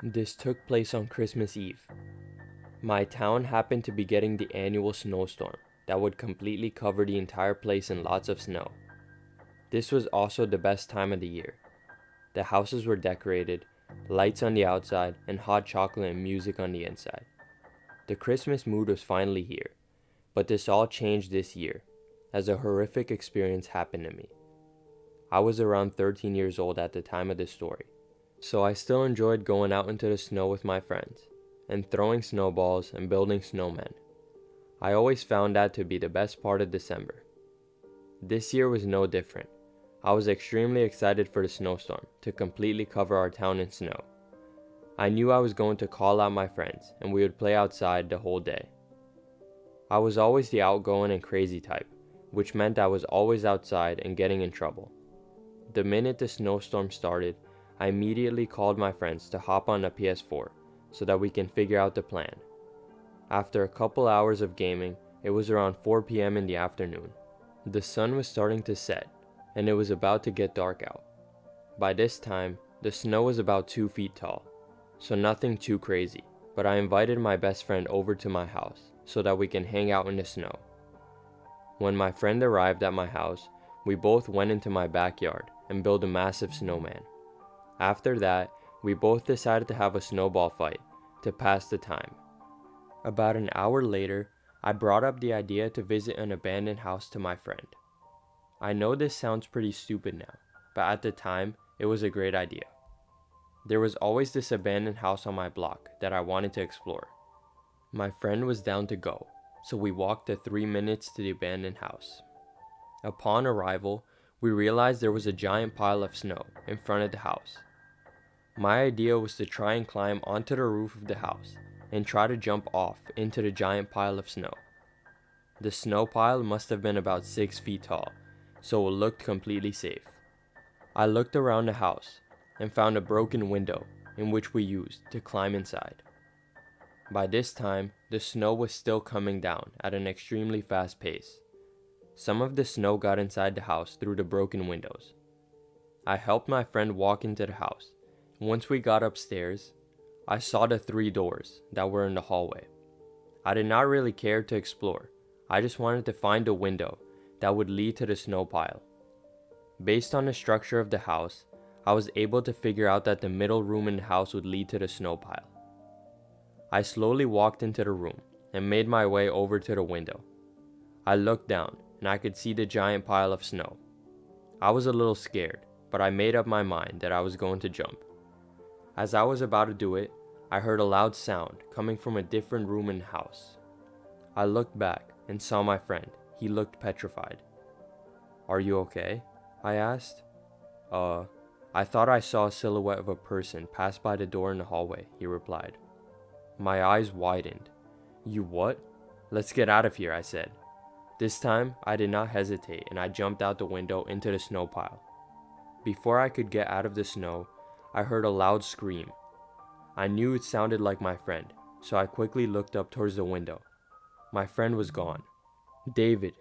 This took place on Christmas Eve. My town happened to be getting the annual snowstorm that would completely cover the entire place in lots of snow. This was also the best time of the year. The houses were decorated, lights on the outside, and hot chocolate and music on the inside. The Christmas mood was finally here, but this all changed this year, as a horrific experience happened to me. I was around 13 years old at the time of this story, so I still enjoyed going out into the snow with my friends, and throwing snowballs and building snowmen. I always found that to be the best part of December. This year was no different. I was extremely excited for the snowstorm to completely cover our town in snow. I knew I was going to call out my friends and we would play outside the whole day. I was always the outgoing and crazy type, which meant I was always outside and getting in trouble. The minute the snowstorm started, I immediately called my friends to hop on a PS4 so that we can figure out the plan. After a couple hours of gaming, it was around 4 p.m. in the afternoon. The sun was starting to set, and it was about to get dark out. By this time, the snow was about 2 feet tall, so nothing too crazy, but I invited my best friend over to my house so that we can hang out in the snow. When my friend arrived at my house, we both went into my backyard and built a massive snowman. After that, we both decided to have a snowball fight to pass the time. About an hour later, I brought up the idea to visit an abandoned house to my friend. I know this sounds pretty stupid now, but at the time, it was a great idea. There was always this abandoned house on my block that I wanted to explore. My friend was down to go, so we walked the 3 minutes to the abandoned house. Upon arrival, we realized there was a giant pile of snow in front of the house. My idea was to try and climb onto the roof of the house and try to jump off into the giant pile of snow. The snow pile must have been about 6 feet tall, so it looked completely safe. I looked around the house and found a broken window in which we used to climb inside. By this time, the snow was still coming down at an extremely fast pace. Some of the snow got inside the house through the broken windows. I helped my friend walk into the house. Once we got upstairs, I saw the 3 doors that were in the hallway. I did not really care to explore. I just wanted to find a window that would lead to the snow pile. Based on the structure of the house, I was able to figure out that the middle room in the house would lead to the snow pile. I slowly walked into the room and made my way over to the window. I looked down and I could see the giant pile of snow. I was a little scared, but I made up my mind that I was going to jump. As I was about to do it, I heard a loud sound coming from a different room in the house. I looked back and saw my friend. He looked petrified. "Are you okay?" I asked. I thought I saw a silhouette of a person pass by the door in the hallway," he replied. My eyes widened. "You what?" "Let's get out of here," I said. This time, I did not hesitate and I jumped out the window into the snow pile. Before I could get out of the snow, I heard a loud scream. I knew it sounded like my friend, so I quickly looked up towards the window. My friend was gone. David,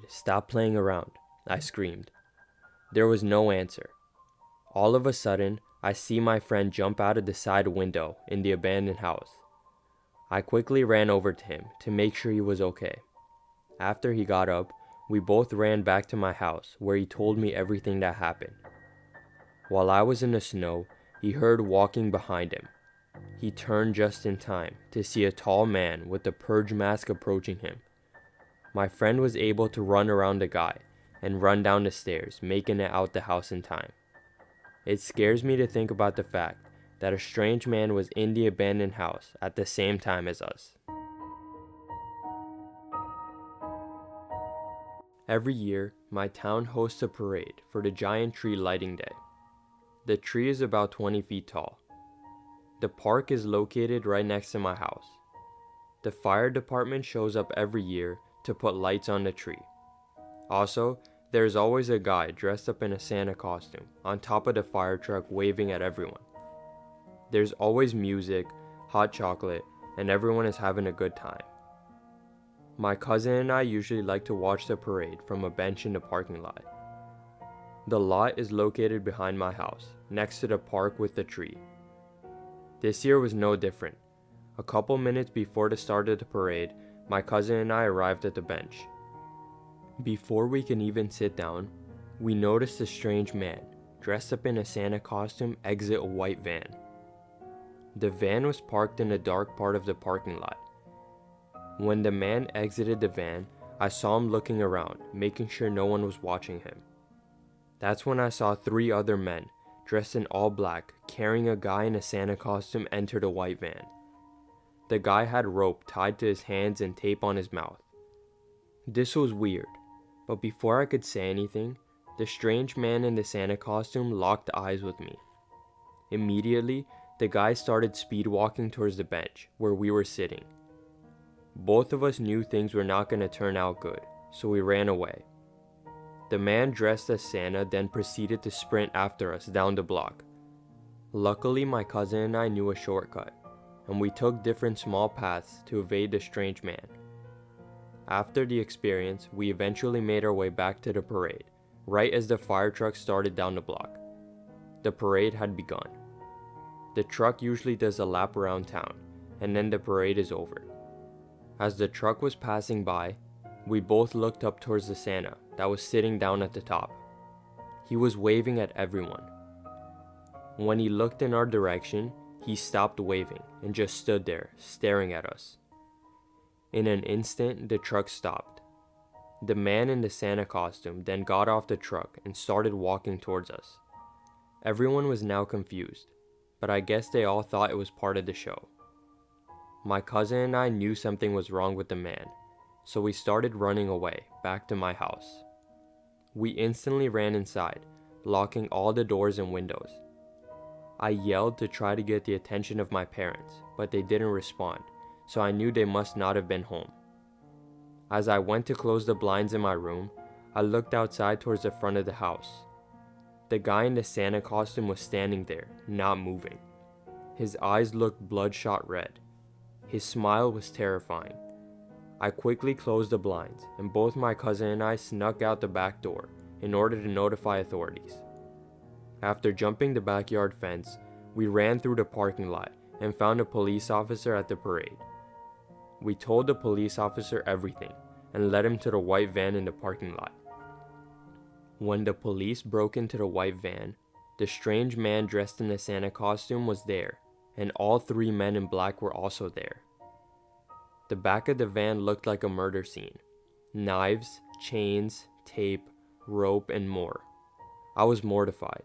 stop playing around," I screamed. There was no answer. All of a sudden, I see my friend jump out of the side window in the abandoned house. I quickly ran over to him to make sure he was okay. After he got up, we both ran back to my house where he told me everything that happened. While I was in the snow, he heard walking behind him. He turned just in time to see a tall man with a purge mask approaching him. My friend was able to run around the guy and run down the stairs, making it out the house in time. It scares me to think about the fact that a strange man was in the abandoned house at the same time as us. Every year, my town hosts a parade for the giant tree lighting day. The tree is about 20 feet tall. The park is located right next to my house. The fire department shows up every year to put lights on the tree. Also, there's always a guy dressed up in a Santa costume on top of the fire truck waving at everyone. There's always music, hot chocolate, and everyone is having a good time. My cousin and I usually like to watch the parade from a bench in the parking lot. The lot is located behind my house, next to the park with the tree. This year was no different. A couple minutes before the start of the parade, my cousin and I arrived at the bench. Before we can even sit down, we noticed a strange man, dressed up in a Santa costume, exit a white van. The van was parked in a dark part of the parking lot. When the man exited the van, I saw him looking around, making sure no one was watching him. That's when I saw 3 other men, dressed in all black, carrying a guy in a Santa costume enter the white van. The guy had rope tied to his hands and tape on his mouth. This was weird, but before I could say anything, the strange man in the Santa costume locked eyes with me. Immediately, the guy started speed walking towards the bench where we were sitting. Both of us knew things were not going to turn out good, so we ran away. The man dressed as Santa then proceeded to sprint after us down the block. Luckily, my cousin and I knew a shortcut, and we took different small paths to evade the strange man. After the experience, we eventually made our way back to the parade, right as the fire truck started down the block. The parade had begun. The truck usually does a lap around town, and then the parade is over. As the truck was passing by, we both looked up towards the Santa that was sitting down at the top. He was waving at everyone. When he looked in our direction, he stopped waving and just stood there, staring at us. In an instant, the truck stopped. The man in the Santa costume then got off the truck and started walking towards us. Everyone was now confused, but I guess they all thought it was part of the show. My cousin and I knew something was wrong with the man, so we started running away, back to my house. We instantly ran inside, locking all the doors and windows. I yelled to try to get the attention of my parents, but they didn't respond, so I knew they must not have been home. As I went to close the blinds in my room, I looked outside towards the front of the house. The guy in the Santa costume was standing there, not moving. His eyes looked bloodshot red. His smile was terrifying. I quickly closed the blinds, and both my cousin and I snuck out the back door in order to notify authorities. After jumping the backyard fence, we ran through the parking lot and found a police officer at the parade. We told the police officer everything and led him to the white van in the parking lot. When the police broke into the white van, the strange man dressed in a Santa costume was there, and all 3 men in black were also there. The back of the van looked like a murder scene. Knives, chains, tape, rope, and more. I was mortified.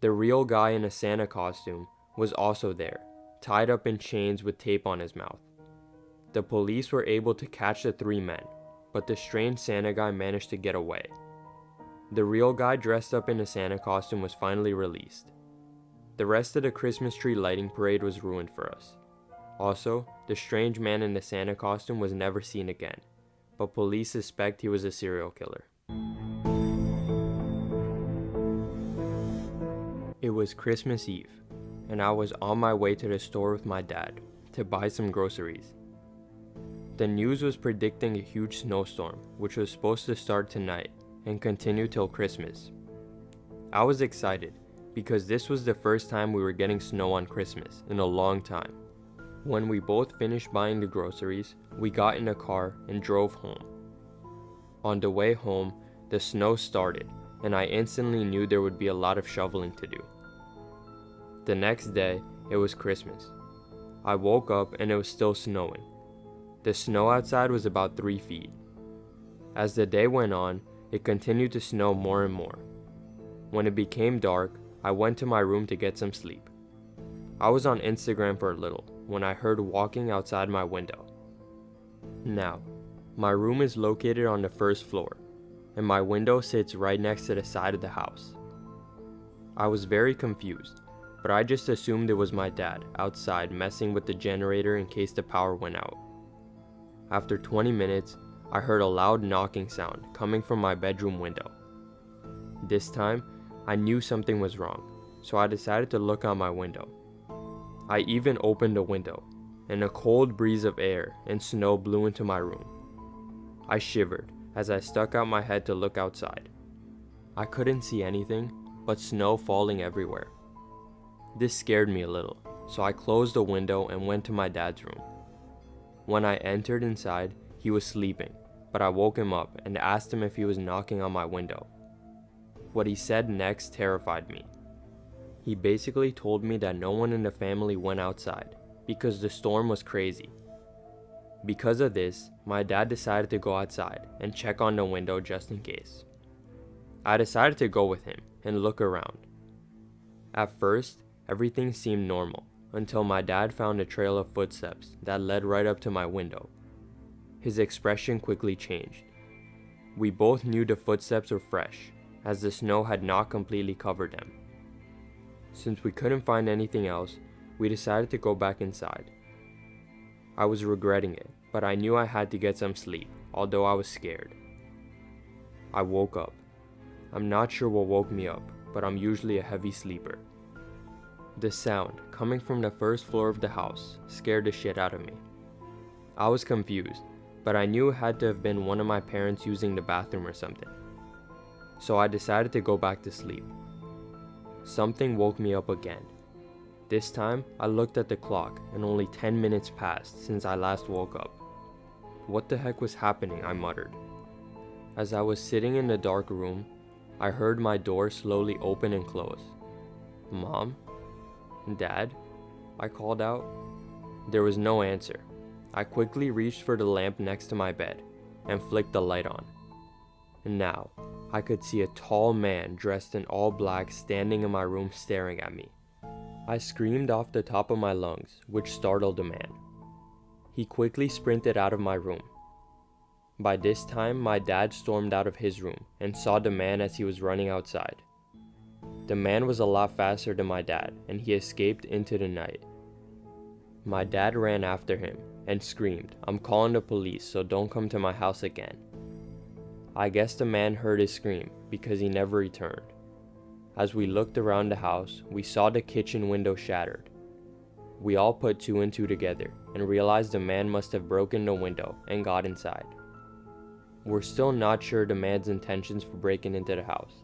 The real guy in a Santa costume was also there, tied up in chains with tape on his mouth. The police were able to catch the 3 men, but the strange Santa guy managed to get away. The real guy dressed up in a Santa costume was finally released. The rest of the Christmas tree lighting parade was ruined for us. Also, the strange man in the Santa costume was never seen again, but police suspect he was a serial killer. It was Christmas Eve, and I was on my way to the store with my dad to buy some groceries. The news was predicting a huge snowstorm, which was supposed to start tonight and continue till Christmas. I was excited because this was the first time we were getting snow on Christmas in a long time. When we both finished buying the groceries, we got in a car and drove home. On the way home, the snow started, and I instantly knew there would be a lot of shoveling to do. The next day, it was Christmas. I woke up and it was still snowing. The snow outside was about 3 feet. As the day went on, it continued to snow more and more. When it became dark, I went to my room to get some sleep. I was on Instagram for a little when I heard walking outside my window. Now, my room is located on the 1st floor, and my window sits right next to the side of the house. I was very confused, but I just assumed it was my dad outside messing with the generator in case the power went out. After 20 minutes, I heard a loud knocking sound coming from my bedroom window. This time, I knew something was wrong, so I decided to look out my window. I even opened the window, and a cold breeze of air and snow blew into my room. I shivered as I stuck out my head to look outside. I couldn't see anything but snow falling everywhere. This scared me a little, so I closed the window and went to my dad's room. When I entered inside, he was sleeping, but I woke him up and asked him if he was knocking on my window. What he said next terrified me. He basically told me that no one in the family went outside because the storm was crazy. Because of this, my dad decided to go outside and check on the window just in case. I decided to go with him and look around. At first, everything seemed normal until my dad found a trail of footsteps that led right up to my window. His expression quickly changed. We both knew the footsteps were fresh, as the snow had not completely covered them. Since we couldn't find anything else, we decided to go back inside. I was regretting it, but I knew I had to get some sleep, although I was scared. I woke up. I'm not sure what woke me up, but I'm usually a heavy sleeper. The sound, coming from the first floor of the house, scared the shit out of me. I was confused, but I knew it had to have been one of my parents using the bathroom or something. So I decided to go back to sleep. Something woke me up again. This time, I looked at the clock and only 10 minutes passed since I last woke up. What the heck was happening? I muttered. As I was sitting in the dark room, I heard my door slowly open and close. Mom? Dad? I called out. There was no answer. I quickly reached for the lamp next to my bed and flicked the light on. And now, I could see a tall man dressed in all black standing in my room staring at me. I screamed off the top of my lungs, which startled the man. He quickly sprinted out of my room. By this time, my dad stormed out of his room and saw the man as he was running outside. The man was a lot faster than my dad, and he escaped into the night. My dad ran after him and screamed, "I'm calling the police, so don't come to my house again." I guess the man heard his scream because he never returned. As we looked around the house, we saw the kitchen window shattered. We all put two and two together and realized the man must have broken the window and got inside. We're still not sure the man's intentions for breaking into the house.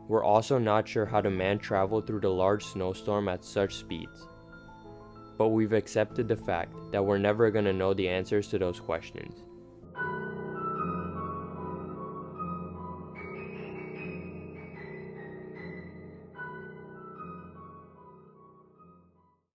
We're also not sure how the man traveled through the large snowstorm at such speeds. But we've accepted the fact that we're never gonna know the answers to those questions.